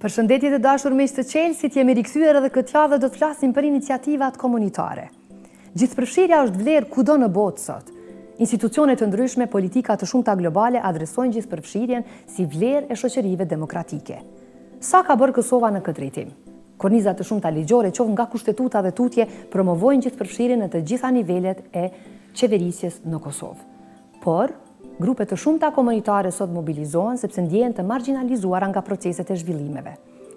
Përshëndetje të dashur miq të Chelsea, jemi rikthyer edhe këtë javë dhe do të flasim për iniciativat komunitare. Gjithëpërfshirja është vlerë kudo në botë sot. Institucione të ndryshme, politika të shumta globale adresojnë gjithëpërfshirjen si vlerë e shoqërive demokratike. Sa ka bërë Kosova në këtë drejtim? Korniza të shumta ligjore, qoftë nga kushtetuta dhe tutje, promovojnë gjithëpërfshirjen në të gjitha nivelet e qeverisjes në Kosovë. Por grupe të shumta komunitare sot mobilizohen sepse ndjehen të marginalizuara nga proceset e zhvillimeve.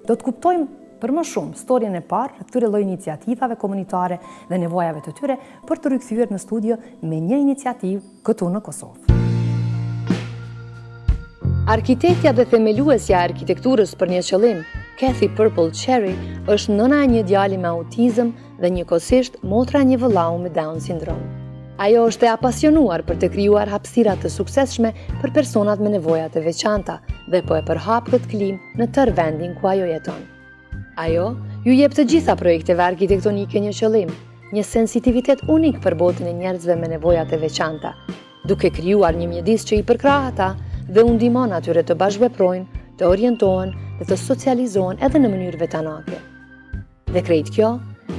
Do të kuptojmë për më shumë storjen e parë të këtyre lloj iniciativave komunitare dhe nevojave të tyre për të rikthyer në studio me një iniciativë këtu në Kosovë. Arkitektja dhe themeluesja e arkitekturës për një qëllim, Kathy Purple Cherry, është nëna e një djali me autizëm dhe njëkohësisht motra e një vëllau me Down syndrom. Ajo është e apasionuar për të krijuar hapësira të suksesshme për personat me nevoja të veçanta dhe po e përhap këtë klim në tërë vendin ku ajo jeton. Ajo ju jep të gjitha projekteve arkitektonike një qëllim, një sensitivitet unik për botën e njerëzve me nevoja të veçanta, duke krijuar një mjedis që i përkrah ata dhe u ndihmon atyre të bashkëveprojnë, të orientohen dhe të socializohen edhe në mënyrë vetanake. Dhe krejt kjo,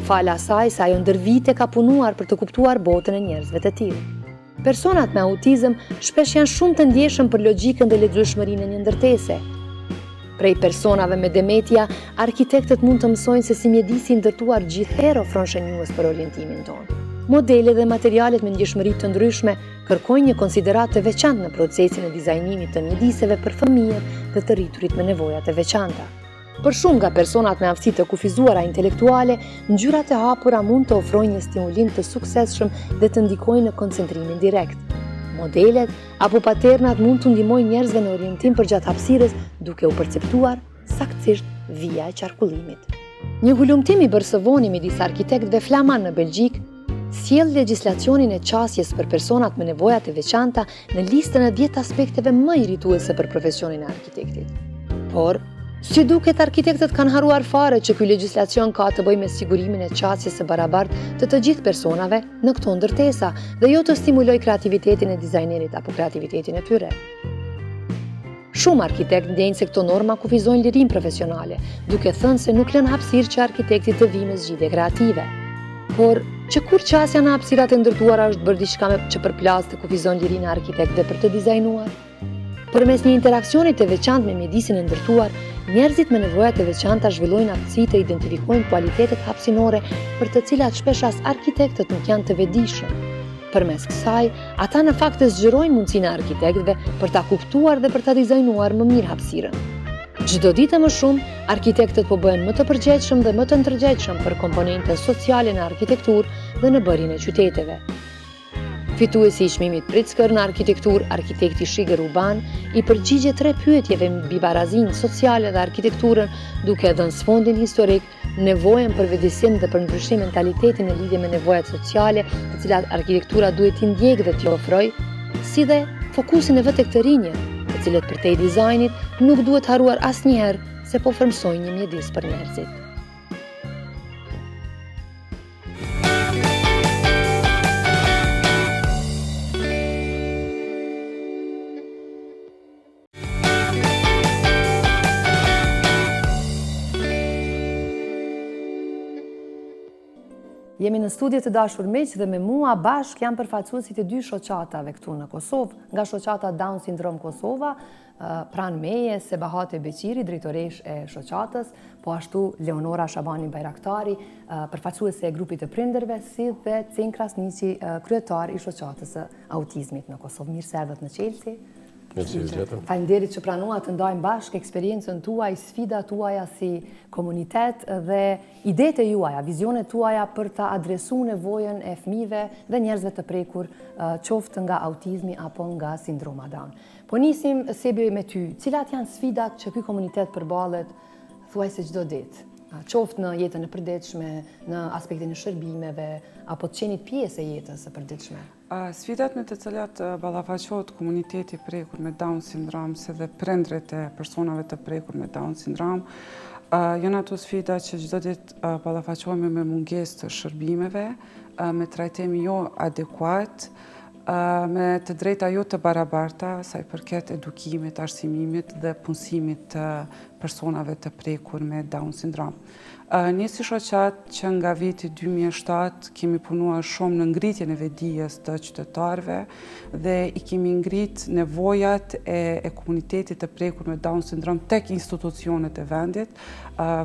fala asaj se ajo ndër vite ka punuar për të kuptuar botën e njerëzve të tillë. Personat me autizëm shpesh janë shumë të ndjeshëm për logjikën dhe lexueshmërinë e një ndërtese. Prej personave me dementia, arkitektët mund të mësojnë se si mjedisi i ndërtuar gjithherë ofron shënjues për orientimin tonë. Modele dhe materialet me ndjeshmëri të ndryshme kërkojnë një konsideratë të veçantë në procesin e dizajnimit të mjediseve për fëmijët dhe të rriturit me nevoja të veçanta. Për shumë nga personat me aftësi të kufizuara intelektuale, ngjyrat e hapura mund të ofrojnë një stimulim të suksesshëm dhe të ndikojnë në koncentrimin direkt. Modelet apo paternat mund të ndihmojnë njerëzve në orientim përgjatë hapësirës duke u perceptuar saktësisht vija e qarkullimit. Një hulumtim i bërësëvoni midis arkitektëve flaman në Belgjik sjell legjislacionin e qasjes për personat me nevoja të veçanta në listën e 10 aspekteve më irrituese për profesionin e arkitektit. Por si duket, arkitektët kanë haruar fare që ky legjislacion ka të bëjë me sigurimin e qasjes së barabartë të gjithë personave në këto ndërtesa dhe jo të stimulojë kreativitetin e dizajnerit apo kreativitetin e tyre. Shumë arkitektë ndjejnë se këto norma kufizojnë lirinë profesionale, duke thënë se nuk lën hapësirë që arkitekti të vijë me zgjidhje kreative. Por që kur qasja në hapësirat e ndërtuara është bërë diçka që përplas të kufizon lirinë e arkitektëve për të dizajnuar? Përmes një interaksioni të veçantë me mjedisin e ndërtuar, njerëzit me nevoja të veçanta zhvillojnë aftësi të identifikojnë kualitetet hapësinore për të cilat shpesh as arkitektët nuk janë të vetëdijshëm. Përmes kësaj, ata në fakt të zgjerojnë mundësinë e arkitektëve për ta kuptuar dhe për ta dizajnuar më mirë hapësirën. Çdo ditë më shumë, arkitektët po bëhen më të përgjegjshëm dhe më të ndërgjegjshëm për komponentën sociale në arkitekturë dhe në bërjen e qyteteve. Fituesi i çmimit Pritzker në arkitekturë, arkitekti Shiger Uban, i përgjigjet 3 pyetjeve mbi barazinë sociale dhe arkitekturën, duke dhënë sfondin historik, nevojën për vetëdijsim dhe për ndryshim mentalitetin në lidhje me nevojat sociale, të cilat arkitektura duhet t'i ndjekë dhe t'i ofrojë, si dhe fokusin e vet tek të rinjët, të cilët përtej dizajnit nuk duhet haruar asnjëherë se po frymësojnë një mjedis për njerëzit. Jemi në studio të dashur miq dhe me mua bashkë janë përfaqësuesit e 2 shoqatave këtu në Kosovë, nga shoqata Down Syndrome Kosova, pranë meje Sebahate Beqiri, drejtoresh e shoqatës, po ashtu Leonora Shabani Bajraktari, përfaqësuese e grupit të prindërve, si dhe Cen Krasniqi, kryetar i shoqatës së autizmit në Kosovë. Mirë se erdhët në Chelsea. Faleminderit që pranuat të ndajmë bashkë eksperiencën tuaj, sfidat tuaja si komunitet dhe idetë juaja, vizionet tuaja për të adresuar nevojën e fëmijëve dhe njerëzve të prekur, qoftë nga autizmi apo nga sindroma Down. Po nisim Sebi me ty, cilat janë sfidat që ky komunitet përballet thuajse çdo ditë? Qoftë në jetën e përditshme, në aspektin e shërbimeve, apo të qenit pjesë e jetës së përditshme? Sfidat në të cilat ballafaqohet komuniteti prekur me Down syndrom, se dhe prindrit e personave të prekur me Down syndrom, janë ato sfida që çdo ditë ballafaqohemi me mungesë të shërbimeve, me trajtim jo adekuat, me të drejta jo të barabarta, sa i përket edukimit, arsimimit dhe punësimit të personave të prekur me Down syndrom. Ne si shoqat që nga viti 2007 kemi punuar shumë në ngritjen e vedijes të qytetarëve dhe i kemi ngrit nevojat e komunitetit të prekur me Down syndrom tek institucionet e vendit.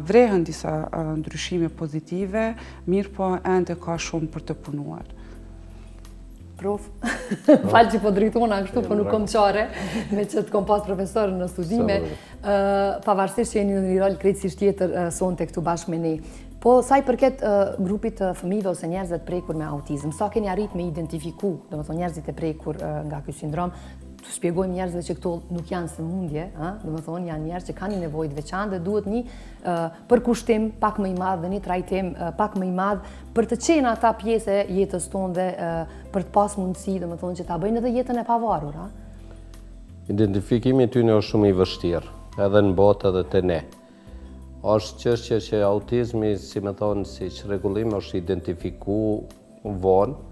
Vrehen disa ndryshime pozitive, mirë po ende ka shumë për të punuar. Prof, falë që po drejtona kështu, po nuk kom qare, me që të kom pas profesorën në studime, pavarësisht që jeni në një rol krejtësisht tjetër sonte këtu bashkë me ne. Po, sa i përket grupit të fëmijëve ose njerëzve të prekur me autizëm, sa keni arrit me identifiku, domethënë njerëzit e prekur nga ky sindrom, të shpjegojmë njerëzve që këto nuk janë sëmundje, domethënë janë njerëz që kanë një nevojë të veçantë dhe duhet një përkushtim pak më i madh dhe një trajtim pak më i madh për të qenë ata pjesë e jetës tonë dhe për të pas mundësi, domethënë që ta bëjnë edhe jetën e pavarur, Identifikimi ty është shumë i vështirë, edhe në botë edhe te ne. Është çështje që autizmi, si më thonë, si çrregullim është identifiku vonë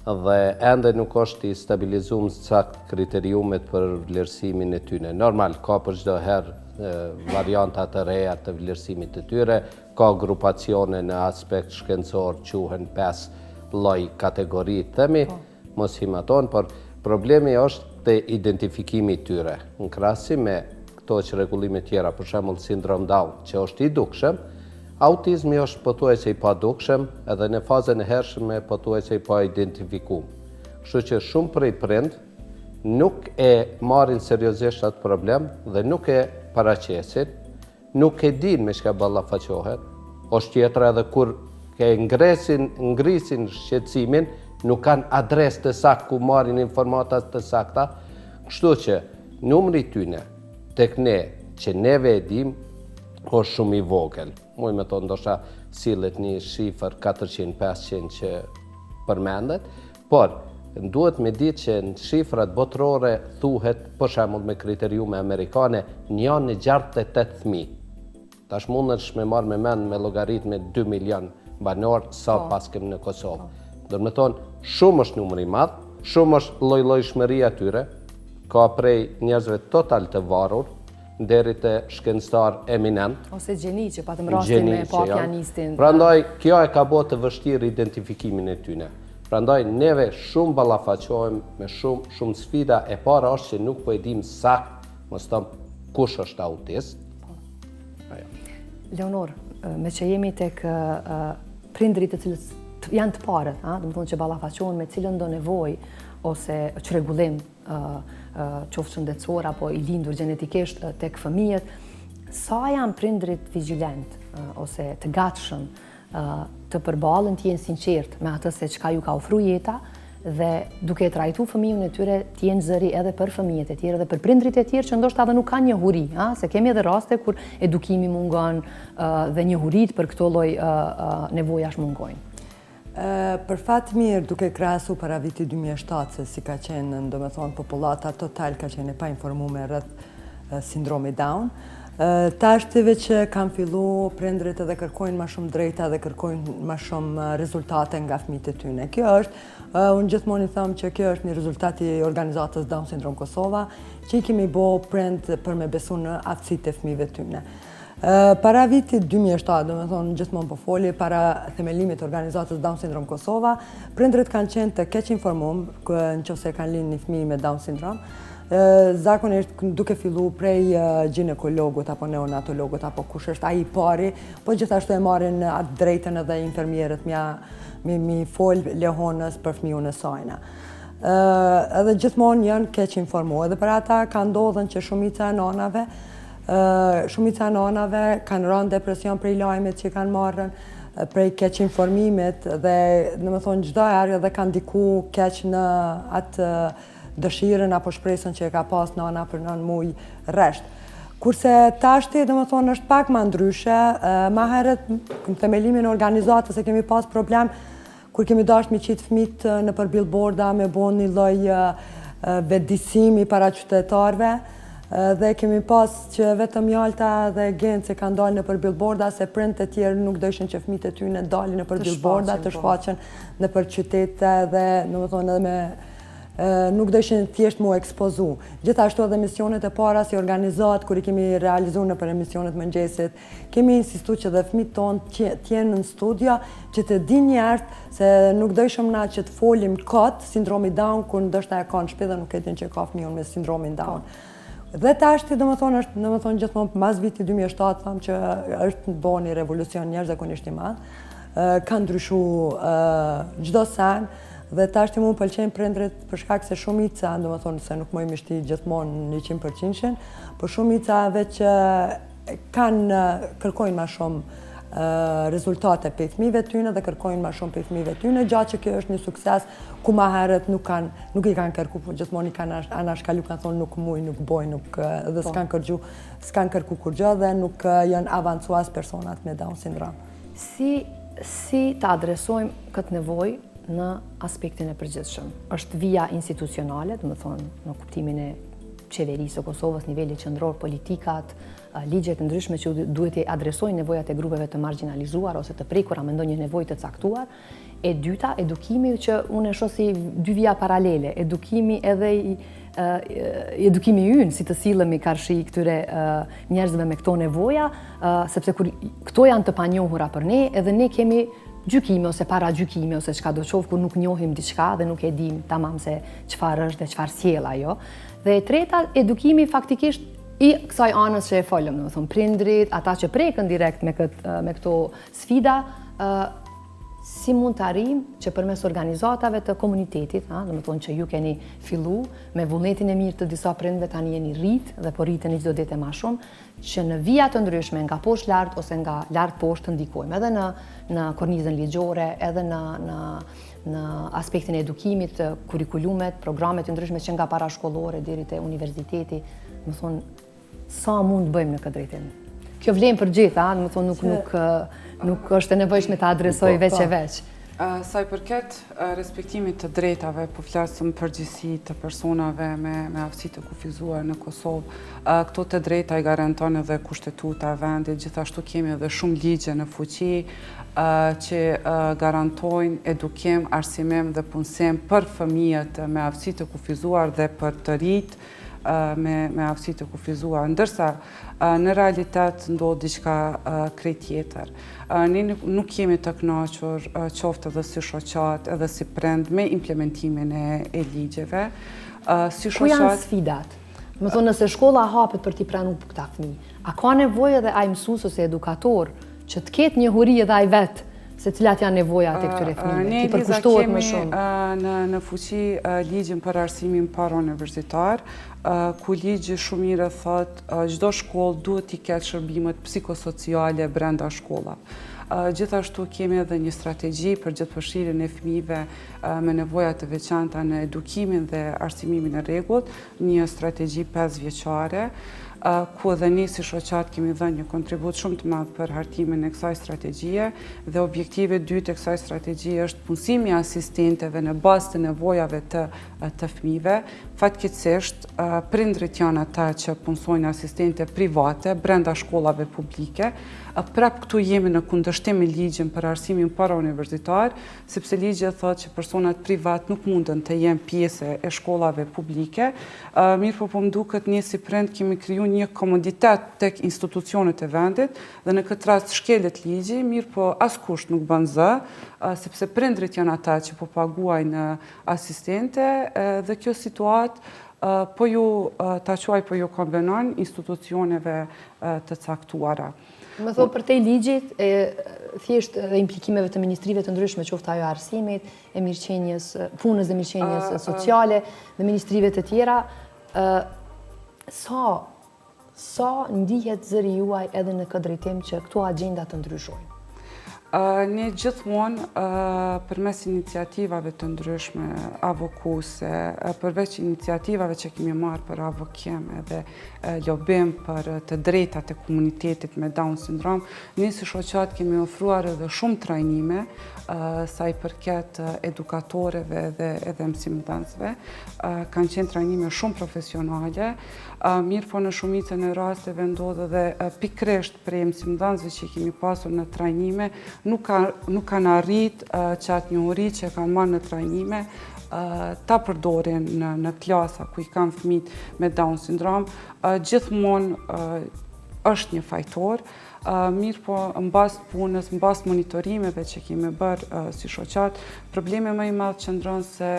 dhe ende nuk është i stabilizuar sakt kriteriumet për vlerësimin e tyre. Normal, ka për çdo herë varianta të reja të vlerësimit të tyre, ka grupacione në aspekt shkencor, quhen 5 lloj kategori, themi, mos himaton, por problemi është te identifikimi i tyre. Në krahasim me këto çrregullime tjera, për shembull sindrom Down, që është i dukshëm, autizmi është pothuajse i padukshëm edhe në fazën e hershme pothuajse i pa identifikuar. Kështu që shumë prej prind nuk e marrin seriozisht atë problem dhe nuk e paraqesin, nuk e din me çka ballafaqohet. Është tjetra edhe kur ke ngrisin shqetësimin, nuk kanë adresë të saktë ku marrin informata të sakta. Kështu që numri i tyre tek ne që neve e dim është shumë i vogël. Muj me thonë ndoshta sillet një shifër 400-500 që përmendet, por duhet me ditë që në shifrat botërore thuhet, për shembull me kriteriume amerikane, 1 në 68 fëmijë. Tash mundesh me marrë me mend me llogaritme 2 milion banor sa pas kemi në Kosovë. Do të thonë shumë është numri i madh, shumë është lloj-llojshmëria tyre, ka prej njerëzve total të varur deri te shkencëtar eminent. Ose gjeni që patëm rastin me pa pianistin. Prandaj, kjo e ka bërë të vështirë identifikimin e tyre. Prandaj, neve shumë ballafaqohem me shumë sfida. E para është që nuk po e dim sakt, mos them kush është autist. Leonor, me që jemi tek prindrit të cilët janë të parët, do të thonë që ballafaqohen me cilën do nevojë ose çrregullim qoftë shëndetësor apo i lindur gjenetikisht tek fëmijët, sa janë prindrit vigjilent ose të gatshëm të përballen, të jenë sinqert me atë se çka ju ka ofruar jeta dhe duke trajtuar fëmijën e tyre të jenë zëri edhe për fëmijët e tjerë dhe për prindrit e tjerë që ndoshta edhe nuk kanë njohuri, se kemi edhe raste kur edukimi mungon dhe njohuritë për këto lloj nevojash mungojnë. Për fat mirë, duke krahasu para viti 2007, se si ka qenë, domethënë popullata total ka qenë e pa informuar rreth sindromit Down, tashtive që kanë fillu prindrit edhe kërkojnë më shumë drejta dhe kërkojnë më shumë rezultate nga fëmijët e tyre. Kjo është, unë gjithmonë i them që kjo është një rezultat i organizatës Down Syndrome Kosova, që i kemi bërë prind për me besu në aftësitë e fëmijëve tyre. Para vitit 2007, domethënë gjithmonë po foli, para themelimit të organizatës Down Syndrome Kosova, prindrit kanë qenë të keq informuar nëse kanë lind një fëmijë me Down syndrom. Zakonisht duke fillu prej ginekologut apo neonatologut apo kush është ai i pari, po gjithashtu e marrin atë drejtën edhe infermierët mi fol lehonës për fëmijën e sajna. Edhe gjithmonë janë keq informuar dhe për ata ka ndodhur që shumica e nanave kanë rënë depresion prej lajmet që kanë marrën, prej keq informimit dhe domethënë çdo herë edhe kanë ndiku keq në atë dëshirën apo shpresën që e ka pas nana për 9 muaj rresht. Kurse tashti domethënë është pak më ndryshe, më herët në themelimin e organizatës e kemi pas problem kur kemi dashur me qit fëmijët nëpër billboarda me bën një lloj vetëdijsimi para qytetarëve. Dhe kemi pas që vetëm Jalta dhe Gencë kanë dalë nëpër billboarda se prindët e tjerë nuk dëshin që fëmijët e tyre dalin nëpër billboarda të shfaqen nëpër qytete dhe domethënë edhe nuk dëshin thjesht mu ekspozu. Gjithashtu edhe misionet e para si organizat, kur i kemi realizuar në për emisionet mëngjesit, kemi insistu që dhe fëmijët tonë tjenë në studia, që të di njertë se nuk dëshëm na që të folim këtë sindromi Down, kur ndështë e ka në shpi dhe nuk e din që ka fëmijën me sindromin Down. Dhe tashti, do më thonë gjithmonë mas viti 2007, thamë që është në bo një revolucion njerë zakonisht i madhë, ka ndryshu gjdo sen, dhe tashti mu pëlqenjë prindrit për shkak se shumica, do më thonë se nuk mojmë ishti gjithmonë 100%, për shumicave që kanë kërkojnë ma shumë rezultate për fëmijëve tyne dhe kërkojnë ma shumë për fëmijëve tyne, gjatë që kjo është një sukses ku ma herët nuk i kanë kërku, po gjithmonë i kanë anashkalu, kanë thonë nuk muj, nuk boj, dhe s'kan kërku kur gjë dhe nuk janë avancuas personat me Down syndrom. Si të adresojmë këtë nevoj në aspektin e përgjithshëm? Është vija institucionale, do më thonë në kuptimin e qeverisë së Kosovës, nivelli qendror, politikat, ligjet ndryshme që duhet të adresojnë nevojat e grupeve të marginalizuar ose të prekura me ndonjë nevojë të caktuar. E dyta, edukimi, që unë e shoh si dy vija paralele, edukimi edhe edukimi ynë, si të sillemi karshi këtyre njerëzve me këto nevoja, sepse kur këto janë të panjohura për ne, edhe ne kemi gjykime ose para gjykime ose çka do qoftë kur nuk njohim diçka dhe nuk e dim tamam se çfarë është dhe çfarë sjell ajo. Dhe e treta, edukimi faktikisht i kësaj anës që e folëm, do të thonë prindrit, ata që prekën direkt me këto sfida, si mund të arrijmë që përmes organizatave të komunitetit, do të thonë që ju keni fillu me vullnetin e mirë të disa prindve, tani jeni rrit dhe po rriteni çdo ditë më shumë, që në vija të ndryshme nga poshtë lart ose nga lart poshtë të ndikojmë edhe në kornizën ligjore, edhe në aspektin e edukimit, kurikulumet, programet të ndryshme që nga parashkollore deri te universiteti, do të thonë sa mund të bëjmë në këtë drejtim. Kjo vlen për gjithë, do të thonë nuk është e nevojshme të adresoj veç e veç. Sa i përket respektimit të drejtave, po flasëm përgjithësi të personave me aftësi të kufizuar në Kosovë, këto të drejta i garanton edhe kushtetuta e vendit, gjithashtu kemi edhe shumë ligje në fuqi që garantojnë edukim, arsimim dhe punësim për fëmijët me aftësi të kufizuar dhe për të rinjt me aftësi të kufizuar, ndërsa në realitet ndodh diçka krejt tjetër. Ne nuk jemi të kënaqur qoftë edhe si shoqat edhe si prind me implementimin e ligjeve. Ku janë sfidat? Më thonë, nëse shkolla hapet për t'i pranuar këta fëmijë, a ka nevojë edhe ai mësues ose edukator që të ketë njohuri edhe ai vet se cilat janë nevojat e këtyre fëmijëve, ti përkushtohet më shumë? Në fuqi ligjin për arsimin para-universitar, ku ligji shumë mirë thotë çdo shkollë duhet t'i ketë shërbimet psikosociale brenda shkollave. Gjithashtu kemi edhe një strategji për gjithëpërfshirjen e fëmijëve me nevoja të veçanta në edukimin dhe arsimimin e rregullt, një strategji 5 vjeçare, ku edhe ne si shoqat kemi dhënë një kontribut shumë të madh për hartimin e kësaj strategjie dhe objektivi dytë e kësaj strategjie është punësimi i asistentëve në bazë të nevojave të fëmijëve. Fatkeqësisht, prindrit janë ata që punësojnë asistente private brenda shkollave publike. Prap këtu jemi në kundërshtim me ligjin për arsimin para-universitar, sepse ligji thotë që personat privat nuk munden të jenë pjesë e shkollave publike. Mirë po më duket ne si prind kemi krijuar një komoditet tek institucionet e vendit dhe në këtë rast shkelet ligji, mirë po askush nuk bën zë, sepse prindrit janë ata që po paguajnë asistente dhe kjo situatë po ju ta quaj po ju konvenon institucioneve të caktuara. Më thonë, për te ligjit, thjesht dhe implikimeve të ministrive të ndryshme, qoftë ajo arsimit, e mirëqenjes, punës dhe mirëqenjes sociale, dhe ministrive të tjera, sa ndihet zëri juaj edhe në këtë drejtim që këto agenda të ndryshojnë? Ne gjithmonë përmes iniciativave të ndryshme avokuse, përveç iniciativave që kemi marrë për avokim edhe lobim për të drejtat e komunitetit me Down syndrom, ne si shoqat kemi ofruar edhe shumë trajnime sa i përket edukatoreve dhe edhe mësimdhënësve. Kanë qenë trajnime shumë profesionale, mirë po në shumicën e rasteve ndodh edhe pikërisht prej mësimdhënësve që kemi pasur në trajnime, nuk kanë arrit që atë njohuri që kanë marrë në trajnime ta përdorin në klasa ku i kanë fëmijët me Down syndrom. Gjithmonë është një fajtor, mirë po në bazë punës, në bazë monitorimeve që kemi bërë si shoqat, problemi më i madh qëndron se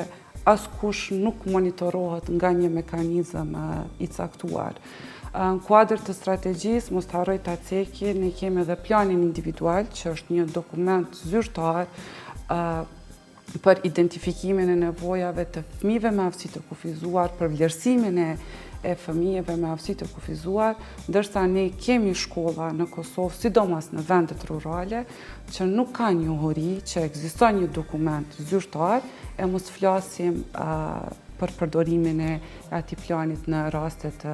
askush nuk monitorohet nga një mekanizëm i caktuar. Në kuadër të strategjisë, mos të harroj ta ceki, ne kemi edhe planin individual, që është një dokument zyrtar për identifikimin e nevojave të fëmijëve me aftësi të kufizuar, për vlerësimin e fëmijëve me aftësi të kufizuar, ndërsa ne kemi shkolla në Kosovë, sidomos në vendet rurale, që nuk ka njohuri, që ekziston një dokument zyrtar, e mos flasim për përdorimin e atij planit në raste të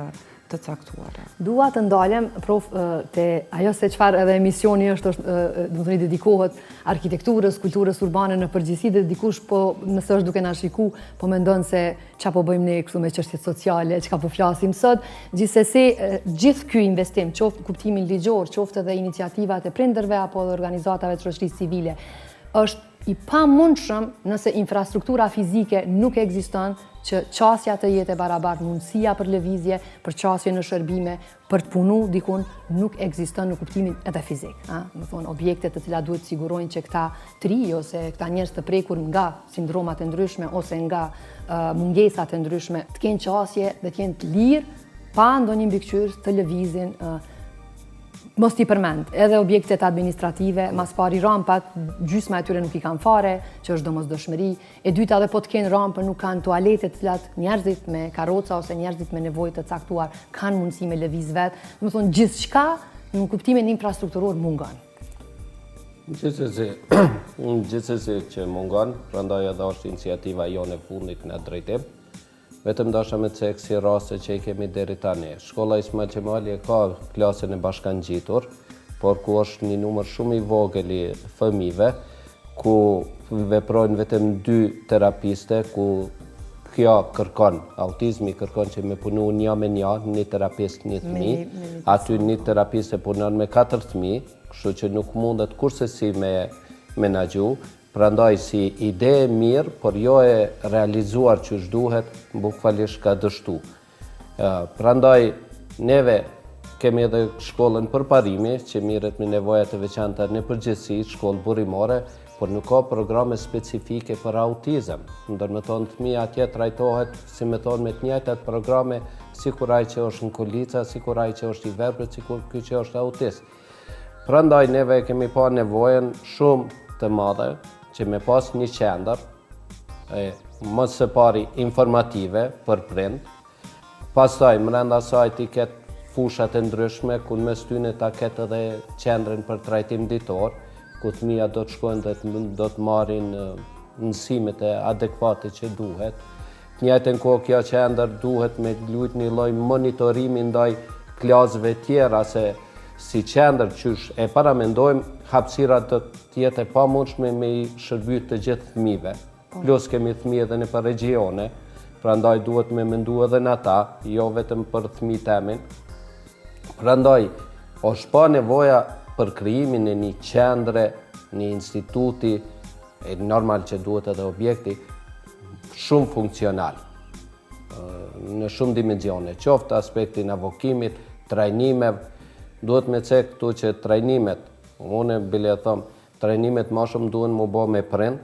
caktuara. Dua të ndalem, prof, te ajo se çfarë edhe emisioni është do të thënë dedikohet arkitekturës, kulturës urbane në përgjithësi, dhe dikush po nëse është duke na shiku, po mendon se çfarë po bëjmë ne këtu me çështjet sociale, çka po flasim sot. Gjithsesi, gjithë ky investim, qoftë kuptimin ligjor, qoftë edhe iniciativat e prindërve apo edhe organizatave të shoqërisë civile, është i pamundshëm nëse infrastruktura fizike nuk ekziston që qasja të jetë e barabartë, mundësia për lëvizje, për qasje në shërbime, për të punu dikun, nuk ekziston në kuptimin edhe fizik. Më thonë, objekte të cilat duhet sigurojnë që këta tri ose këta njerëz të prekur nga sindromat e ndryshme ose nga mungesat e ndryshme të kenë qasje dhe të jenë të lirë pa ndonjë mbikëqyrës të lëvizin. Mos t'i përmend, edhe objektet administrative, mas pari rampat, gjysma e tyre nuk i kanë fare, që është domosdoshmëri. E dyta, edhe po të kenë rampë, nuk kanë tualetet, cilat njerëzit me karroca ose njerëzit me nevojë të caktuar kanë mundësi me lëviz vetë. Do të thonë, gjithçka në kuptimin infrastrukturor mungon. Gjithsesi që mungon, prandaj edhe është iniciativa jonë e fundit në drejtim. Vetëm dasha me cek si raste që i kemi deri tani. Shkolla Ismail Qemali ka klasën e bashkangjitur, por ku është një numër shumë i vogël i fëmijëve, ku veprojnë vetëm 2 terapiste, ku kjo kërkon, autizmi kërkon që me punu një me një terapist një fëmijë, aty një terapiste punon me 4 fëmijë, kështu që nuk mundet kurse si me menaxhu. Prandaj si ide e mirë, por jo e realizuar që duhet, bukfalisht ka dështu. Prandaj neve kemi edhe shkollën përparimi, që mirët me nevojat e veçanta në përgjithësi, shkollë burimore, por nuk ka programe specifike për autizëm. Ndër me thonë fëmia atje trajtohet, si me thonë, me të njëjtat programe, si kur ai që është në kolica, si kur ai që është i verbër, si kur ky që është autist. Prandaj neve kemi pa nevojën shumë të madhe, që me pas një qendër, më së pari informative për prind, pastaj brenda saj t'i ketë fushat e ndryshme, ku në mes tyne ta ketë edhe qendrën për trajtim ditor, ku fëmija do të shkojnë dhe do të marrin mësimet e adekuate që duhet. Në njëjtën kohë kjo qendër duhet me lujt një lloj monitorimi ndaj klasëve tjera, se si qendër qysh e paramendojmë, hapësira do të jetë e pamundshme me i shërbyt të gjithë fëmijëve. Plus kemi fëmijë edhe në për regione, prandaj duhet me mendu edhe në ata, jo vetëm për fëmijët emin. Prandaj, është pa nevoja për krijimin e një qendre, një instituti, e normal që duhet edhe objekti, shumë funksional, në shumë dimensione, qoftë aspektin avokimit, trajnimev. Duhet me cek këtu që trajnimet, unë bile e thëmë, trajnimet ma shumë duhen mu bo me prind,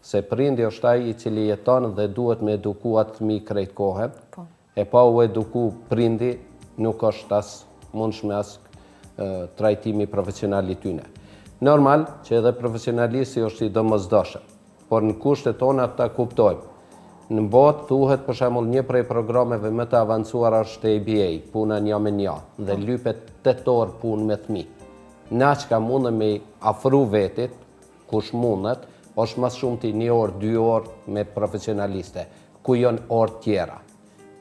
se prindi është ai i cili jeton dhe duhet me eduku atë fëmijë krejt kohën, e pa u eduku prindi, nuk është as mundshme as trajtimi profesional i tyne. Normal që edhe profesionalisti është i domosdoshëm, por në kushtet tona ta kuptojmë. Në botë thuhet për shembull një prej programeve më të avancuar është ABA, puna një me një, dhe lypet 8 orë punë me fëmijë. Na çka mundem me afru vetit, kush mundet, është mas shumë të 1 orë, 2 orë me profesionaliste, ku janë orë tjera.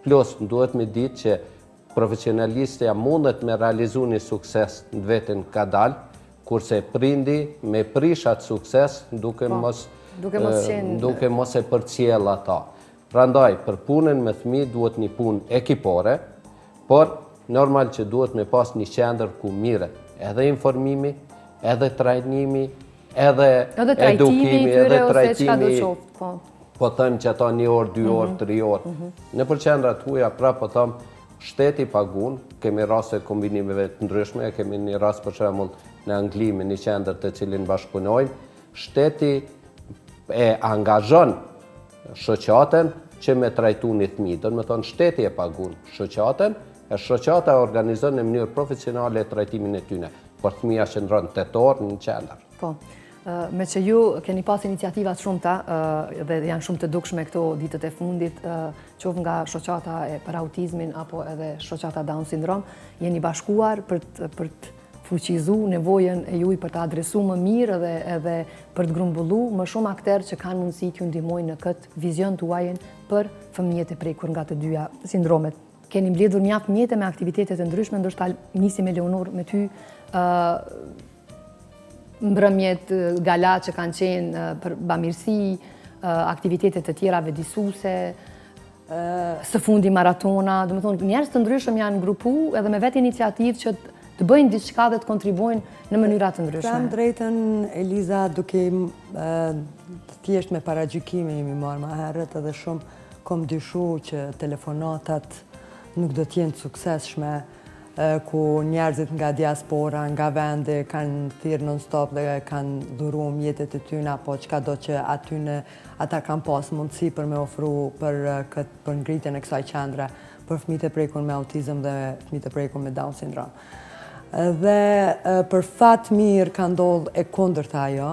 Plus, duhet me ditë që profesionalistja mundet me realizu një sukses në vetën ka dalë, kurse prindi me prish atë sukses duke mos e përcjell ata. Prandaj, për punën me fëmijë duhet një punë ekipore, por normal që duhet me pas një qendër ku mirët edhe informimi, edhe trajnimi, edhe edukimi, edhe trajtimi, po. Po thëmë që ato 1 orë, 2 orë, 3 orë. Në për qendrat huaja, pra po thëmë, shteti pagun, kemi raste kombinimeve të ndryshme, kemi një rast për shembull në Angli me një qendër të cilin bashkëpunojnë, shteti e angazhon shoqatën që me trajtu një fëmijë. Do të thonë shteti e pagun shoqatën, e shoqata organizon në mënyrë profesionale trajtimin e tyre. Por fëmia që ndron 8 orë në qendër. Po. Me që ju keni pas iniciativat shumëta dhe janë shumë të dukshme këto ditët e fundit, qoftë nga shoqata për autizmin apo edhe shoqata Down syndrom, jeni bashkuar për të fuqizu nevojën e juj për të adresu më mirë edhe për të grumbullu më shumë akterë që kanë mundësi t'ju ndihmojnë në këtë vizion të uajin për fëmijët e prekur nga të dyja sindromet. Keni mbledhur mjaft mjete me aktivitetet e ndryshme, ndoshta nisi me Leonor me ty mbrëmjet, gala që kanë qenë për bamirësi, aktivitetet të tjera vedisuse, së fundi maratona, do të thonë njerëz të ndryshëm janë grupu edhe me vetë iniciativë që të bëjnë diçka dhe të kontribuojnë në mënyra të ndryshme. Kam drejtën, Eliza, duke thjesht me paragjykime jemi marrë më herët edhe shumë kom dyshu që telefonatat nuk do t'jenë suksesshme, ku njerëzit nga diaspora, nga vende, kanë thirrë non-stop dhe kanë dhuru mjetet e tyne, apo çka do që ata kanë pas mundësi për me ofru për ngritjen e kësaj qendre për fëmijët e prekur me autizëm dhe fëmijët e prekur me Down syndrom. Dhe për fat mirë ka ndodhur e kundërta ajo,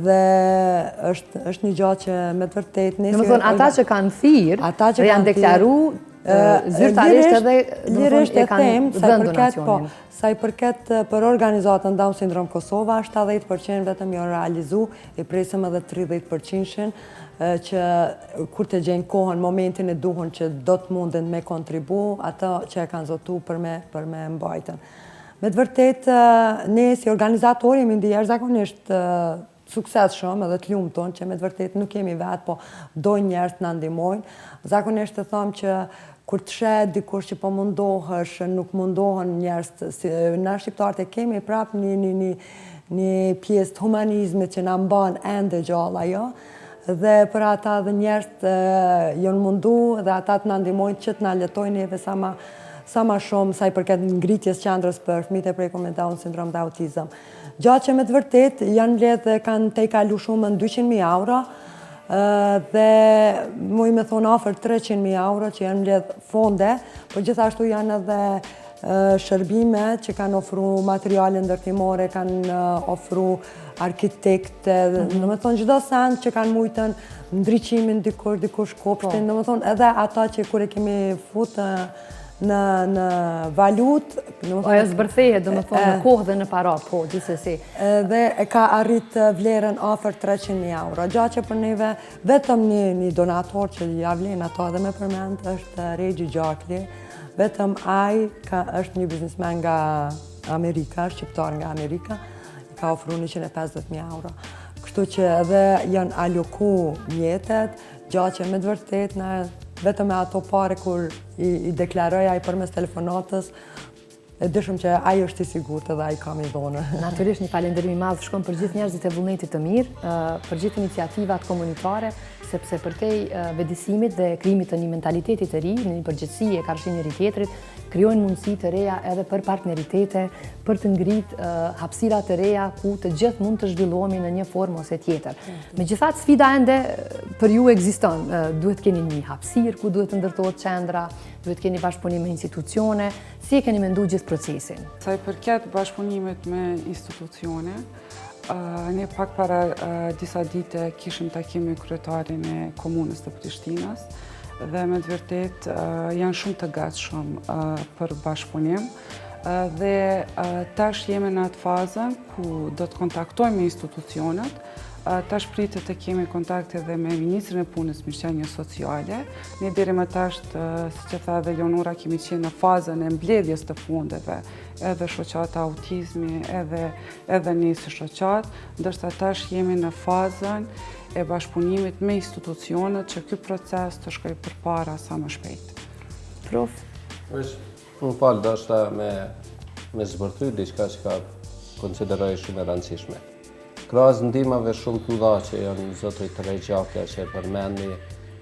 dhe është një gjë që me të vërtetë nesër... Domethënë ata që kanë thirrë dhe janë deklaruar zyrtarisht edhe lirisht e them, sa i përket për organizatën Down syndrom Kosova, 70% vetëm janë realizu, i presim edhe 30% që kur të gjenë kohën, momentin e duhur që do të munden me kontribu, ato që e kanë zotu për me mbajtën. Me të vërtet, ne si organizatori jemi ndiher zakonisht sukses shumë edhe të lumtur që me të vërtet nuk kemi vetë, po dojnë njerëz të na ndihmojnë. Zakonisht të them që kur të shet dikush që po mundohesh, nuk mundohen njerëz, na shqiptarët e kemi prap një pjesë të humanizmit që na mban ende gjallë ajo, dhe për ata dhe njerëz janë mundu dhe ata të na ndihmojnë që të na letojnë neve sa ma shumë sa i përket ngritjes qendrës për fëmijët e prekur me Down syndrom dhe autizëm. Gjatë që me të vërtet janë mbledh dhe kanë te kalu shumën 200.000 euro dhe muj me thonë afër 300.000 euro që janë mbledh fonde, por gjithashtu janë edhe shërbime që kanë ofru materiale ndërtimore, kanë ofru arkitekte, në me thonë gjithdo sen që kanë mujtën ndryqimin dikush kopshtin, në me thonë edhe ata që kur e kemi futë në valut... Ajo zbërthehet, do më thonë, në kohë dhe në para, po, gjithsesi. Dhe e ka arrit vlerën afër 300.000 euro. Gjatë që për neve, vetëm një donator që javlen ato dhe me përmend është Regji Gjakli, vetëm aj është një biznismen nga Amerika, shqiptar nga Amerika, i ka ofru 150.000 euro. Kështu që edhe janë aloku mjetet, gjatë që me të vërtet vetëm me ato pare kur i deklaroj ai përmes telefonatës, e dishëm që ai është i sigurt edhe ai kam i dhonë. Natyrisht një falenderim i madh shkon për gjithë njerëzit e vullnetit të mirë, për gjithë iniciativat komunitare, sepse përtej vedisimit dhe krijimit të një mentaliteti të ri, në një përgjithësi e karshi njëri tjetrit, krijojnë mundësi të reja edhe për partneritete, për të ngrit hapësira të reja ku të gjithë mund të zhvillohemi në një formë ose tjetër. Megjithatë, sfida ende për ju ekziston. Duhet keni një hapësirë ku duhet të ndërtohet qendra, duhet keni bashkëpunim me institucione. Si e keni menduar gjithë procesin? Sa i përket bashkëpunimit me institucione, ne pak para disa dite kishim takim me kryetarin e komunës të Prishtinës dhe me të vërtet janë shumë të gatshëm për bashkëpunim dhe tash jemi në atë fazën ku do të kontaktojmë institucionet. Tash pritet të kemi kontakte edhe me Ministrin e Punës, Mirëqenies Sociale. Ne deri më tash, siç e tha edhe Leonora, kemi qenë në fazën e mbledhjes të fondeve, edhe shoqata autizmi, edhe ne si shoqat, ndërsa tash jemi në fazën e bashkëpunimit me institucionet që ky proces të shkojë përpara sa më shpejt. Prof? Më falë, dashta me zbërthy diçka që ka konsideroj shumë e rëndësishme. Krahas ndihmave shumë të mëdha që janë zotëri Tregjakja që e përmendi,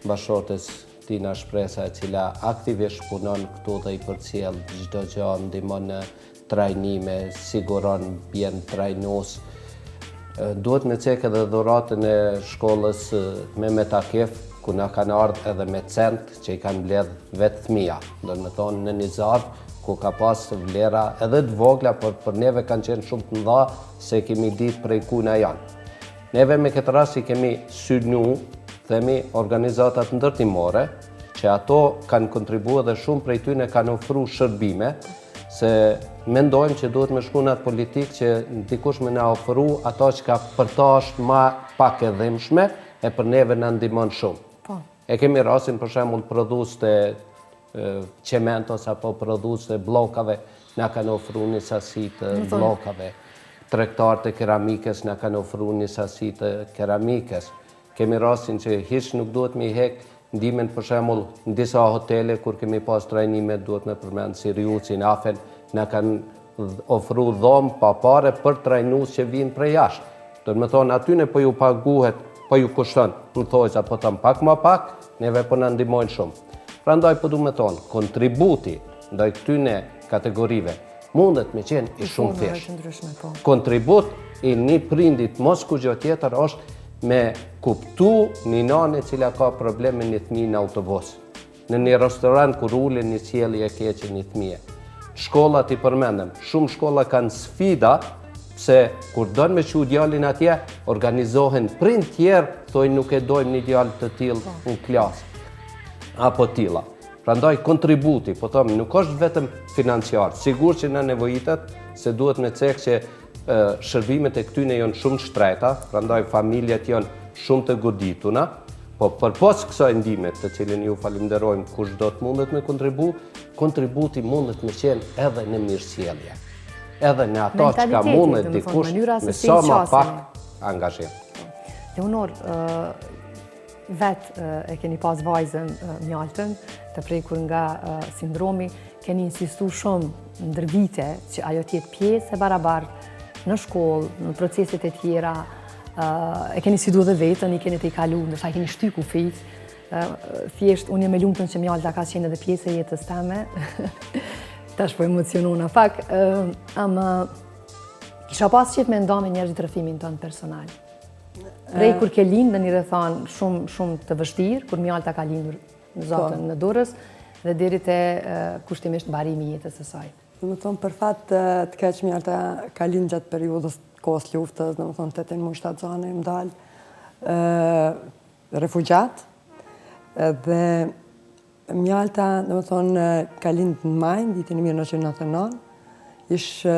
bashortes Tina Shpresa, e cila aktivisht punon këtu dhe i përcjell çdo gjë, ndihmon në trajnime, siguron bjen trajnues. Duhet me cek edhe dhuratën e shkollës Mehmet Akif, ku na kanë ardhur edhe me cent që i kanë mbledh vetë fëmija. Do me thonë në Nizar, ku ka pas vlera edhe të vogla, por për neve kanë qenë shumë të mëdha se kemi ditë prej ku na janë. Neve me këtë rast i kemi synu, themi, organizatat ndërtimore, që ato kanë kontribuar dhe shumë prej tyre kanë ofruar shërbime, se mendojmë që duhet me shku në atë politikë që dikush me na ofru ato që ka për ta është ma pak e dhimbshme, e për neve në ndihmon shumë. E kemi rastin për shembull prodhues të çementos apo prodhues të bllokave na kanë ofruar një sasi të bllokave. Tregtarët e keramikës na kanë ofruar një sasi të keramikës. Kemi rastin që hiç nuk duhet me i hek ndihmën për shembull në disa hotele kur kemi pas trajnime, duhet me përmend si Riuci, Afen, na kanë ofruar dhomë pa pare për trajnues që vinë prej jashtë. Do të thonë aty ne po ju paguhet, po ju kushton, më thojza po tam pak më pak, neve po na ndihmojnë shumë. Prandaj po du me thonë, kontributi ndaj këtyne kategorive mundet me qenë i shumë thjeshtë. Kontribut i një prindit mos ku gjë tjetër është me kuptu një nanë e cila ka probleme një fëmijë në autobus. Në një restoran kur ule një sjellje e keqe një fëmije. Shkollat i përmendem, shumë shkolla kanë sfida, se kur donë me qu djalin atje, organizohen prind tjerë, thojnë nuk e dojmë një djal të tillë në klasë, apo tilla. Prandaj kontributi, po thëmë, nuk është vetëm financiar, sigur që në nevojitet, se duhet me cek që shërbimet e këtyne janë shumë shtreta, prandaj familjet janë shumë të godituna, po përpos kësaj ndihmet të cilën ju falenderojmë kush do të mundet me kontributi mundet me qenë edhe në mirësjellje. Edhe në ato që ka mundet dikush me sa më pak angazhim. Leonor, vetë e keni pas vajzën mjaltën, të prekur nga sindromi, keni insistu shumë ndër vite që ajo tjetë pjesë e barabartë në shkollë, në proceset e tjera, e keni sfidu dhe vetën, i keni të i kalu, ndërsa i keni shtyku fit. Thjesht, unë jam e lumtun që mjalta ka qenë edhe pjesë e jetës teme. Tash po emocionona pak. Ama kisha pas qef me nda me njerëzit rrëfimin tonë personal. Prej kur ke lindë në një rrethon shumë të vështirë, kur mjalta ka lindur në zotën në Durrës, dhe deri te kushtimisht mbarimi i jetës së saj. Dhe më thonë, për fat të keq mjalta ka lind gjatë periudhës kohës luftës, dhe më thonë, 8 muaj shtatzane më dalë refugjat, dhe mjalta, dhe më thonë, ka lind në majnë, vitin 1999, ishë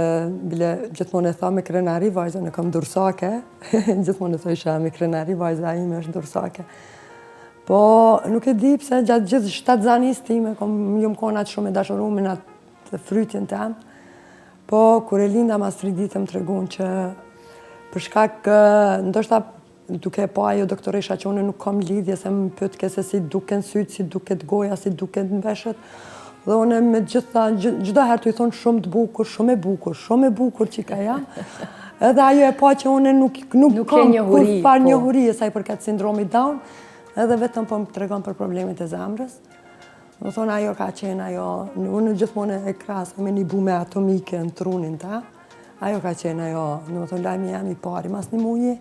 bile gjithmonë e tha me krenari, vajza në kam dursake, gjithmonë e tha isha me krenari, vajza ime është dursake. Po, nuk e di pse gjatë gjithë shtatzanis time, ju më konë atë shumë e dashuruar në atë të frytjen tem, po kur e linda mas 3 ditë më tregun që për shkak ndoshta duke pa ajo doktoresha që unë nuk kam lidhje, se më pyet se si duken sytë, si duket goja, si duket në veshët, dhe unë me gjitha herë të i thonë shumë të bukur, shumë e bukur që ka jam, edhe ajo e pa që unë nuk kam kur par njohuri e saj përket sindromit Down, edhe vetëm po më tregon për problemet e zemrës. Më thonë, ajo ka qenë ajo, unë gjithmonë e krasë me një bume atomike në trunin ta, ajo ka qenë ajo, në më thonë, lajmi jam i pari mas një muji,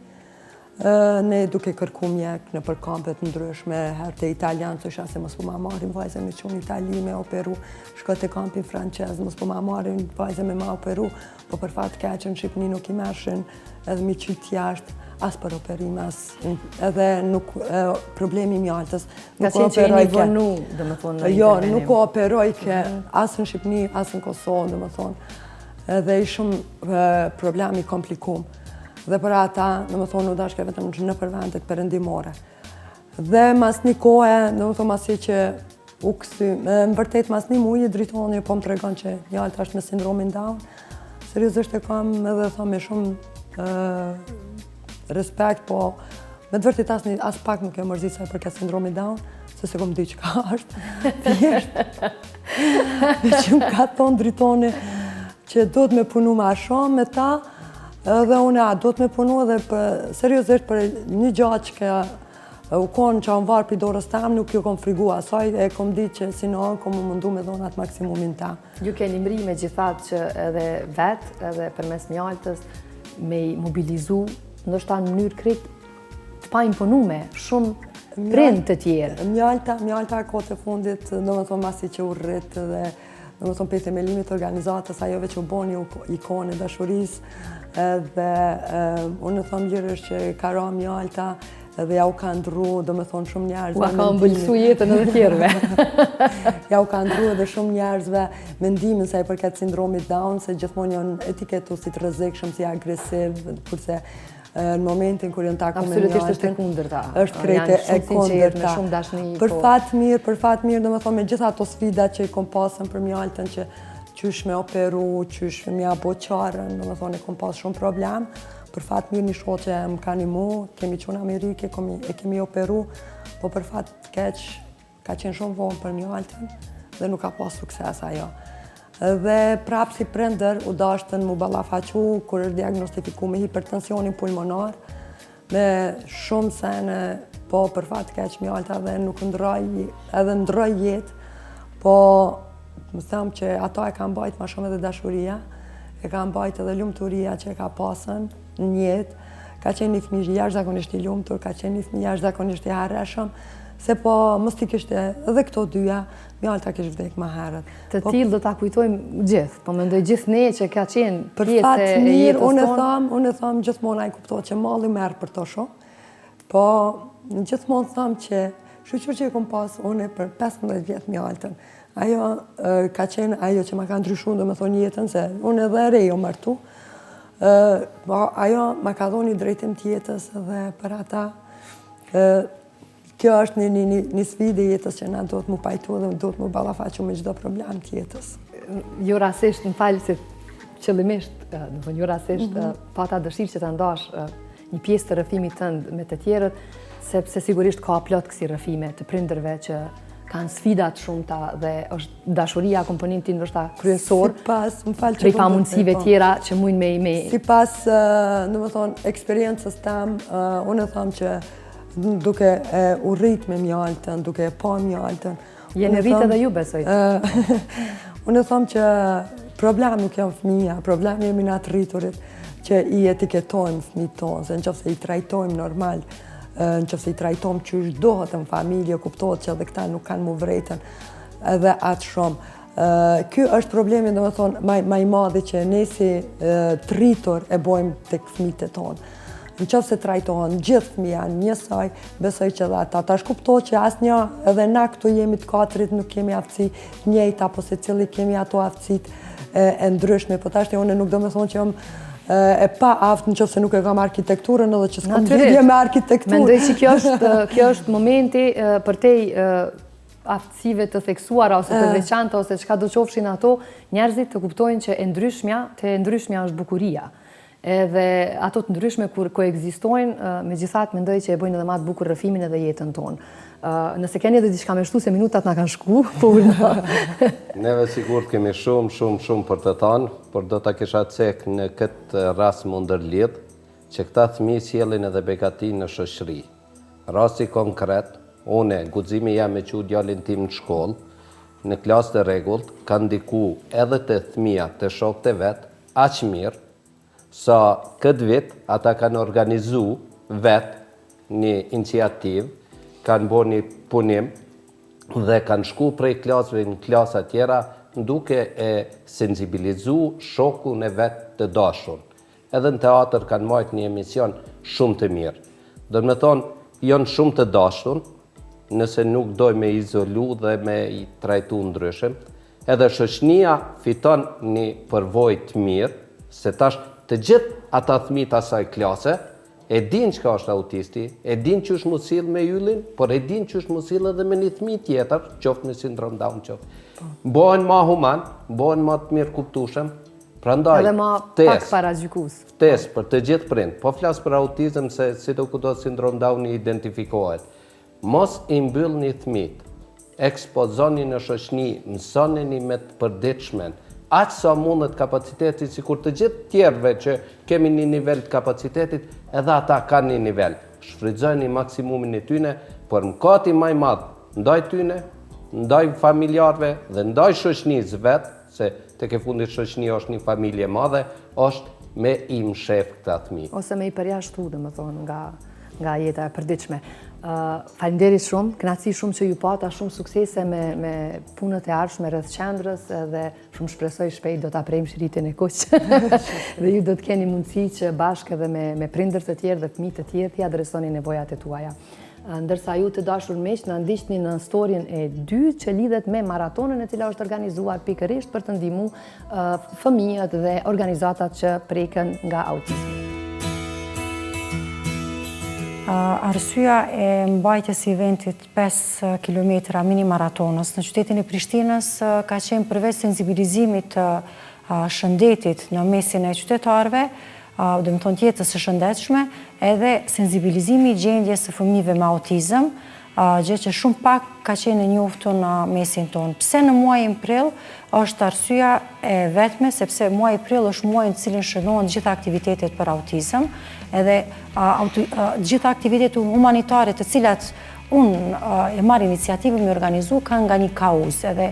ne duke kërku mjek në përkampet ndryshme, herë të italianë, të isha se mos po ma marim vajze me qunë Itali me operu, shko të kampin francez, mos po ma marim vajze me ma operu, po për fatë keqën Shqipni nuk i mershin edhe mi qytë jashtë, as për operim, edhe nuk problemi mjaltës. Ka qenë që jeni vënu, dhe më thonë, në jo, nuk operojke, asë në Shqipni, asë në Kosovë, dhe më thonë. Edhe i shumë problemi komplikum. Dhe për ata, dhe më thonë, u dashke vetëm në përvendet perëndimore. Dhe mas një kohë, dhe më thonë, masi që u kësy, më vërtet mas një mujë, dritoni po më tregon që mjalta është me sindromin Down. Seriozisht e kam edhe thonë me shumë respekt, po me të vërtit as pak nuk e mërzit saj për këtë sindromi Down, se se kom di që ka është, thjesht. Me që më ka thonë dritoni që do të me punu ma shumë me ta, Dhe unë do të me punu dhe seriosisht për një gjatë që u konë që anë varë për dorës tam, nuk ju kom frigu asaj, e kom ditë që si në anë kom mundu me dhonat maksimumin ta. Ju keni mri me gjithat që edhe vetë, edhe përmes mjaltës, me i mobilizu, ndoshta në mënyrë krejt të pa imponume, shumë prind të tjerë. Mjalta kohët e fundit, do më thonë masi që u rrit dhe do më thonë për themelimit organizatës, ajove që u boni ikone dashurisë dhe unë thonë lirësh që ka ra mjalta dhe ja u ka ndru, do me thonë shumë njerëzve. Ua ka mbëllësu jetën edhe tjerëve. Ja u ka ndru edhe shumë njerëzve mendimin se i përket sindromit Down, se gjithmonë janë etiketu si të rrezikshëm, si agresiv, kurse në momentin kur janë taku me mjaltën. Absolutisht është e kundërta. Është krejt e kundërta. Me shumë dashni. Për fat mirë, do me thonë me gjitha ato sfida që i kom pasën për mjaltën, që qysh me operu, qysh me abo qarën, do me thonë e kom pasë shumë problem. Për fat mirë një shoqë që më ka nimu, kemi qenë në Amerikë, e kemi operu, po për fat keq ka qenë shumë vonë për mjaltën dhe nuk ka pas sukses ajo. Dhe prapë si prindër u dashtën mu ballafaqu kur është diagnostifiku me hipertensionin pulmonar, me shumë sene, po për fat keq mjalta dhe nuk ndroj jetë, po më them që ato e kanë bajt ma shumë edhe dashuria, e kanë bajt edhe lumturia që e ka pasën në jetë, ka qenë një fëmijë jashtëzakonisht i lumtur, ka qenë një fëmijë jashtëzakonisht i harreshëm, se po mos t'i kishte edhe këto dyja, mjalta kishte vdek më herët. Të tillë do ta kujtojmë gjithë, po mendoj gjithë ne që ka qenë pjesë e jetës tonë. Unë them gjithmonë ai kuptohet që malli merr për to shumë, po gjithmonë them që shoqëria që e kom pas unë për 15 vjet mjaltën, ajo ka qenë ajo që ma ka ndryshuar domethënë jetën, se unë edhe e re jo martu. Ajo ma ka dhoni drejtim të jetës dhe për ata kjo është një sfidë e jetës që na do të mu pajtu dhe do të mu ballafaqu me çdo problem të jetës. Jo rastisht, më falë se qëllimisht, jo rastisht pata dëshirë që të ndash një pjesë të rrëfimit tënd me të tjerët, sepse sigurisht ka plot kësi rrëfime të prindërve që kanë sfidat shumëta dhe është dashuria komponenti ndoshta kryesor prej pamundësive tjera që mujnë me... Sipas, domethënë, eksperiencës tam, unë them që duke u rrit me mjaltën, duke e pa mjaltën. Jeni rrit edhe ju besoj. Unë them që problemi nuk janë fëmija, problemi jemi na të rriturit që i etiketojmë fëmijët tonë, se nëse i trajtojmë normal, nëse i trajtojmë që është dohet në familje, kuptohet që edhe këta nuk kanë mu vrejtën edhe atë shumë. Ky është problemi, domethënë, më i madhi që ne si të rritur e bojmë tek fëmijët e tonë. Nëse trajtohen gjithë fëmija njësoj, besoj që dhe ata tash kuptohet që asnjë edhe na këtu jemi të katërit nuk kemi aftësi njëjta, apo se cili kemi ato aftësitë e ndryshme, po tash unë nuk do me thonë që jam e pa aftë nëse nuk e kam arkitekturën edhe që s'kam lidhje me arkitekturën. Mendoj që kjo është momenti për te aftësive të theksuara ose të veçanta ose çka do qofshin ato, njerëzit të kuptojnë që e ndryshmja është bukuria. Edhe ato të ndryshme kur koekzistojnë, megjithatë mendoj që e bëjnë edhe më të bukur rrëfimin edhe jetën tonë. Nëse keni edhe diçka me shtu, se minutat na kanë shku, po unë. Neve sigurt kemi shumë për të thënë, por do ta kisha cek në këtë rast më ndërlidh, që këta fëmijë sjellin edhe begatin në shoqëri. Rasti konkret, unë guximi jam me çu djalin tim në shkollë, në klasë të rregullt, ka ndiku edhe të fëmijët të shokët e vet, aq mirë sa këtë vit ata kanë organizu vetë një iniciativë, kanë bërë një punim dhe kanë shku prej klasëve në klasa tjera duke e sensibilizu shokun e vetë të dashur. Edhe në teatr kanë marrë një emision shumë të mirë. Do të thonë, janë shumë të dashur, nëse nuk doj me izolu dhe me i trajtu ndryshëm. Edhe shoqënia fiton një përvojë të mirë, se tash të gjithë ata fëmijët asaj klase e din çka është autisti, e din ç'është mu sill me yllin, por e din ç'është mu sill edhe me një fëmijë tjetër, qoftë me sindrom Down qoftë. Bëhen më human, bëhen më të mirë kuptueshëm. Prandaj edhe më pak paragjykues. Ftesë për të gjithë prind. Po flas për autizëm se sidokudo sindrom Down i identifikohet. Mos i mbyllni fëmijët. Ekspozoni në shoqëni, mësoneni me të përditshmen, aq sa mundet kapacitetit, sikur të gjithë tjerëve që kemi një nivel të kapacitetit, edhe ata kanë një nivel. Shfrytëzojnë maksimumin e tyne, por mëkati më i madh ndaj tyne, ndaj familjarëve dhe ndaj shoqënisë vetë, se tek e fundit shoqënia është një familje madhe, është me i mshef këta fëmijë. Ose me i përjashtu, domethënë, nga jeta e përditshme. Faleminderit shumë, kënaqësi shumë që ju pata, shumë suksese me punët e ardhshme rreth qendrës dhe shumë shpresoj shpejt do ta prejmë shiritin e kuq. Dhe ju do të keni mundësi që bashkë edhe me prindër të tjerë dhe fëmijë të tjerë t'i adresoni nevojat e tuaja. Ndërsa ju të dashur miq na ndiqni në storyn e 2 që lidhet me maratonën e cila është organizuar pikërisht për të ndihmuar fëmijët dhe organizatat që preken nga autizmi. Arsyeja e mbajtjes së eventit 5 kilometra mini maratonës në qytetin e Prishtinës ka qenë përveç sensibilizimit të shëndetit në mesin e qytetarëve, do të thonë jetës së shëndetshme, edhe sensibilizimi i gjendjes së fëmijëve me autizëm, gjë që shumë pak ka qenë e njohur në mesin tonë. Pse në muajin prill është arsyeja e vetme, sepse muaji prill është muaji në cilin shënohen gjitha aktivitetet për autizëm, edhe gjitha aktivitetet humanitare të cilat unë e marr iniciativën me organizu kanë nga një kauzë, edhe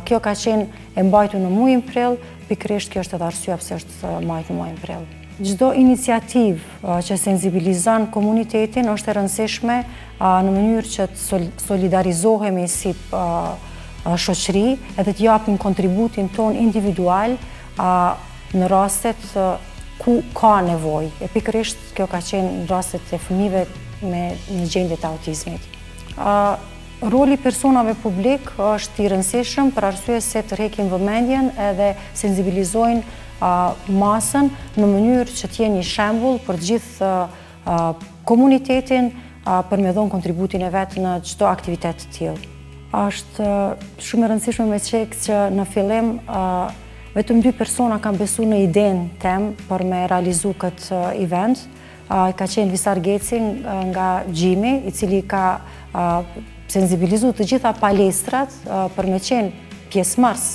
kjo ka qenë e mbajtur në muajin prill, pikërisht kjo është edhe arsyeja pse është mbajtur në muajin prill. Çdo iniciativë që sensibilizon komunitetin është e rëndësishme në mënyrë që të solidarizohemi si shoqëri edhe të japim kontributin ton individual në rastet ku ka nevojë. E pikërisht kjo ka qenë në rastet e fëmijëve në gjendje të autizmit. Roli personave publik është i rëndësishëm për arsye se tërheqin vëmendjen edhe sensibilizojnë masën në mënyrë që t'jenë një shembull për gjithë komunitetin për me dhënë kontributin e vetë në çdo aktivitet të tillë. Është shumë e rëndësishme me qenë që në fillim vetëm 2 persona kanë besuar në idenë tem për me realizu këtë event. Ka qenë Visar Geci nga Gjimi, i cili ka sensibilizuar të gjitha palestrat për me qenë pjesëmarrës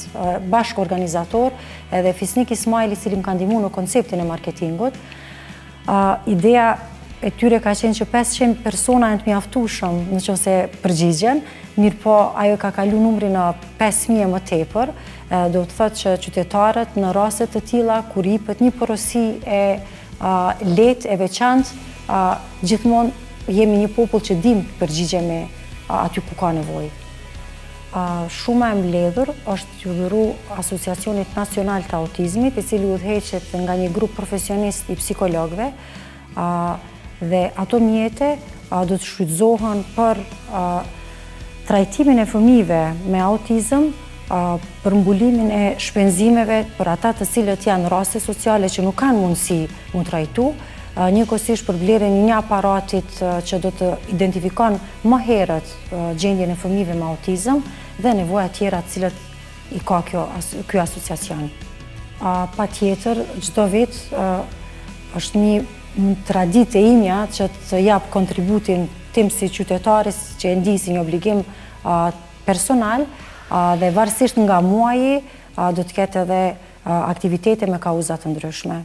bashkë organizator, edhe Fisnik Ismail, i cili më ka ndihmuar në konceptin e marketingut. Ideja e tyre ka qenë që 500 persona janë të mjaftueshëm nëse përgjigjen, mirë po ajo ka kalu numrin në 5000 më tepër, do të thotë që qytetarët në raste të tilla kur jepet një porosi e lehtë e veçantë, gjithmonë jemi një popull që dim të përgjigjemi aty ku ka nevojë. Shumë e mbledhur është t'ju dhuru Asociacionit Nacional të Autizmit, i cili udhëheqet nga një grup profesionist i psikologëve, dhe ato mjete do të shfrytëzohen për trajtimin e fëmijëve me autizëm, për mbulimin e shpenzimeve për ata të cilët janë raste sociale që nuk kanë mundësi mu trajtu, njëkohësisht për blerjen e një aparatit që do të identifikon më herët gjendjen e fëmijëve me autizëm dhe nevoja tjera të cilat i ka ky asociacion. Patjetër, çdo vit është një traditë e imja që të jap kontributin tim si qytetaris që e ndi si një obligim personal, dhe varësisht nga muaji do të ketë edhe aktivitete me kauza të ndryshme.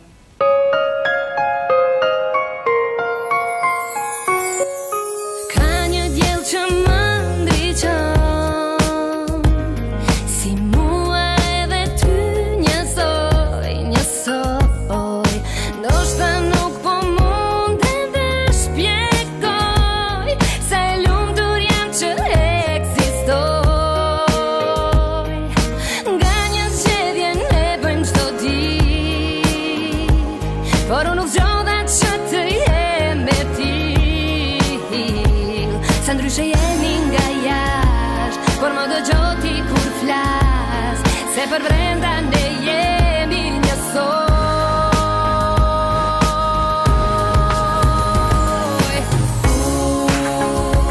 Se për brenda ne jemi njësoj.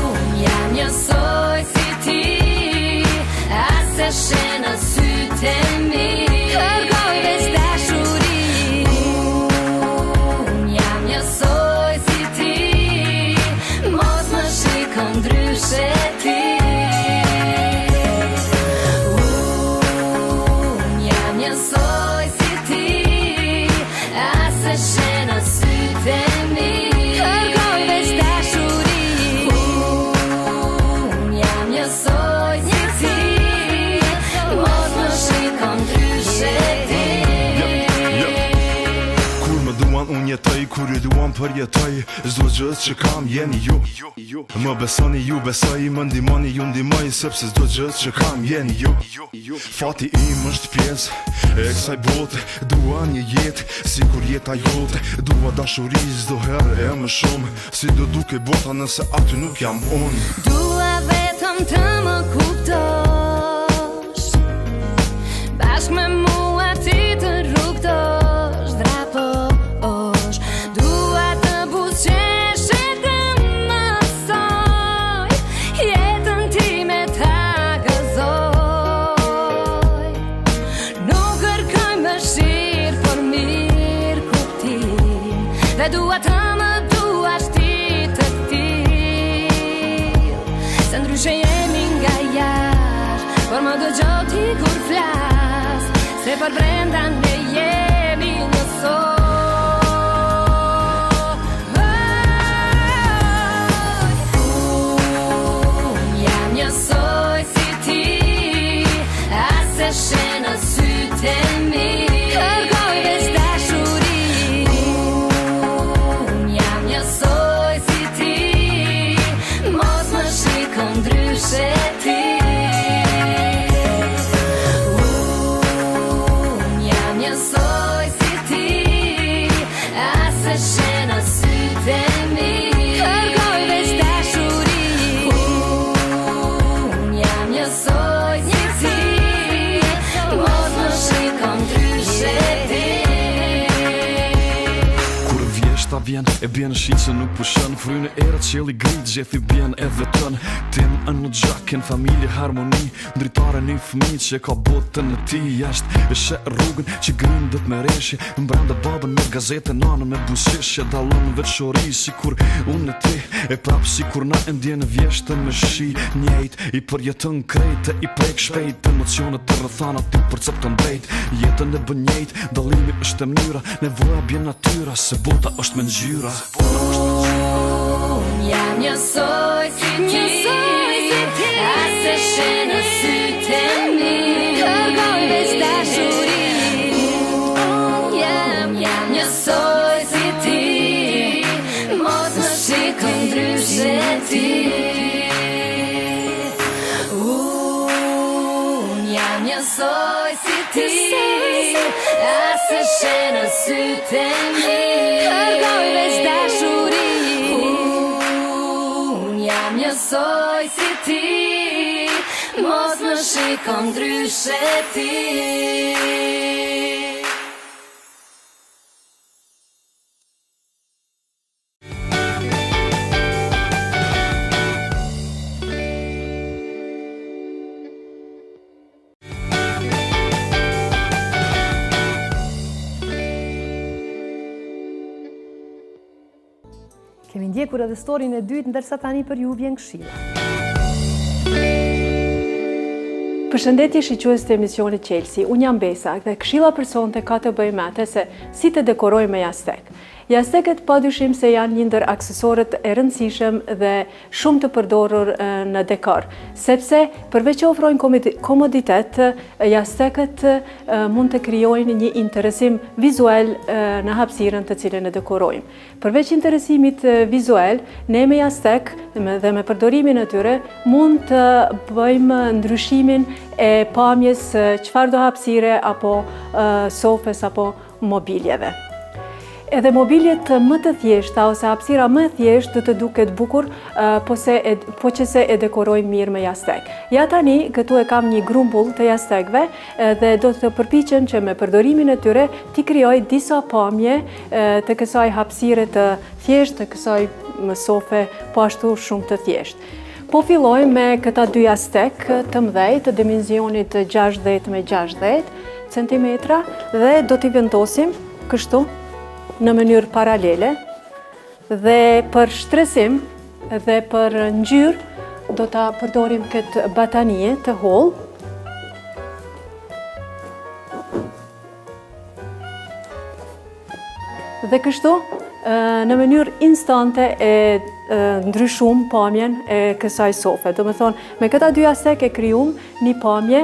Unë jam njësoj si ti, as e shenë sytë e mi, kërkoj veç dashuri. Unë jam njësoj si ti, mos më shikon ndryshe ti. Yes. kur ju duam përjetoj, çdo gjë që kam jeni ju. Më besoni ju besoj, më ndihmoni ju ndihmoj, sepse çdo gjë që kam jeni ju. Fati im është pjesë e kësaj bote, dua një jetë sikur jeta jote, dua dashuri çdo herë e më shumë, si do duke bota nëse aty nuk jam unë. Dua vetëm të më kuptosh, bashkë me mua ti të rrugtosh, draposh. Dua të buzëqesh e të mësoj, jetën time ta gëzoj. Nuk kërkoj mëshirë, por mirë kuptim, dhe dua të më duash ti të tillë, se ndryshe jemi nga jashtë, por më dëgjoj ti kur flas, se për brenda ne jemi njësoj. Unë jam njësoj si ti, as e she në sytë e mi, kërkoj veç dashuri. Unë jam njësoj si ti, mos më shiko ndryshe ti. Unë jam njësoj si ti, as e she në sytë e mi, kërkoj veç dashuri. Unë jam njësoj si ti, mos më shiko ndryshe ti. Kur vjeshta vjen, e bjen shi që nuk pushon, frynë era qeli grit, gjethi bjen e vetën. Tim në gjakin, familje, harmoni, ndritare një fëmi që ka botën në ti jashtë. E she rrugën që grindët me reshje, mbranda babën me gazete, nanën me buzëqeshje, dallon veçori si kur unë e ti, e prap si kur na e ndjen vjeshtën me shi njejt, i përjetën krejtë, i prek shpejt, emocionet të rrethana ti përcepton drejt, jetën e bën njejt, dallimi është e mënyra, nevoja bjen natyra, se bota është me ngjyra. Unë jam njësoj si ti, as e she në sytë e mi, kërkoj veç dashuri. Jam njësoj si ti, mos më shiko ndryshe ti. Unë jam njësoj si ti, as e she në sytë e mi, kërkoj veç dashuri. Unë jam njësoj si ti, mos më shiko ndryshe ti. Kemi ndjekur edhe storin e dytë, ndërsa tani për ju vjen këshilla. Përshëndetje shiques të emisionit Chelsea, unë jam Besa dhe këshilla për sonte ka të bëjë me atë se si të dekoroj me jastek. Jasteket padyshim se janë një ndër aksesorët e rëndësishëm dhe shumë të përdorur në dekor, sepse përveç që ofrojnë komoditet, jasteket mund të krijojnë një interesim vizual në hapësirën të cilën e dekorojmë. Përveç interesimit vizual, ne me jastek dhe me përdorimin e tyre mund të bëjmë ndryshimin e pamjes çfarë do hapësire apo sofës apo mobiljeve. Edhe mobiljet më të thjeshta ose hapësira më e thjeshtë do të duket bukur po që se e dekorojmë mirë me jastek. Ja tani, këtu e kam një grumbull të jastekve dhe do të përpiqem që me përdorimin e tyre t'i krijoj disa pamje të kësaj hapësire të thjeshtë, të kësaj sofe po ashtu shumë të thjeshtë. Po filloj me këta dy jastek të mëdhej të dimensionit 60 me 60 cm dhe do t'i vendosim kështu në mënyrë paralele dhe për shtresim dhe për ngjyrë do ta përdorim këtë batanie të hollë. Dhe kështu në mënyrë instante e ndryshum pamjen e kësaj sofe. Do me thonë, me këta dy jastek e kryum një pamje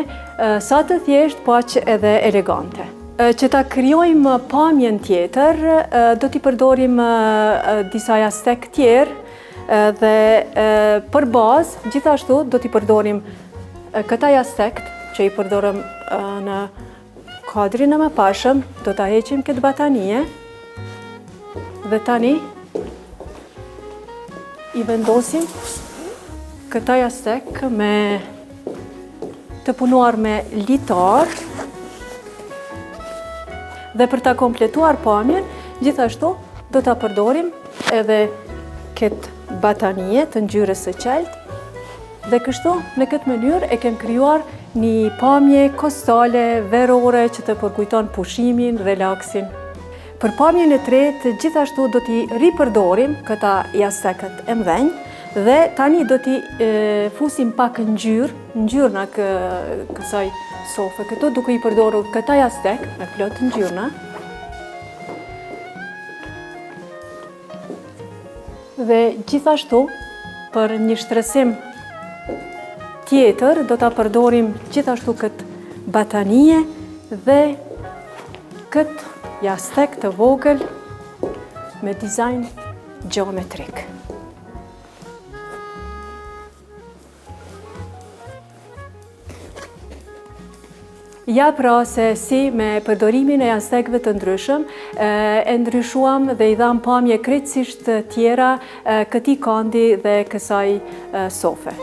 sa të thjesht, po aq edhe elegante. Që ta kryojmë pamjen tjetër, do t'i përdorim disa jastek tjerë dhe për bazë, gjithashtu do t'i përdorim këta jastekt që i përdorëm në kadrin e mëparshëm, do t'a heqim këtë batanie dhe tani i vendosim këta jastek me të punuar me litar dhe për ta kompletuar pamjen, gjithashtu do ta përdorim edhe këtë batanie të ngjyrës së qeltë dhe kështu në këtë mënyrë e kem krijuar një pamje kostale, verore që të përkujton pushimin, relaksin. Për pamjen e tretë, gjithashtu do t'i ripërdorim këta jastekët e mdhenj dhe tani do t'i fusim pak ngjyrna kësaj sofe këtu, duke i përdorur këta jastek me plot ngjyrna. Dhe gjithashtu, për një shtresim tjetër, do ta përdorim gjithashtu këtë batanie dhe këtë jastek të vogël me dizajn gjeometrik. Ja pra se si me përdorimin e jastekëve të ndryshëm, e ndryshuam dhe i dham pamje krejtësisht tjera këtij kandi dhe kësaj sofe.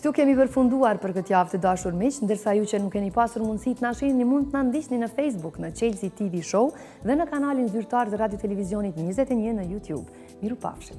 Këtu kemi përfunduar për këtë javë të dashur miq, ndërsa ju që nuk keni pasur mundësi të na shihni mund të na ndiqni në Facebook në Chelsea TV Show dhe në kanalin zyrtar të Radio Televizionit 21 në YouTube. Mirupafshim.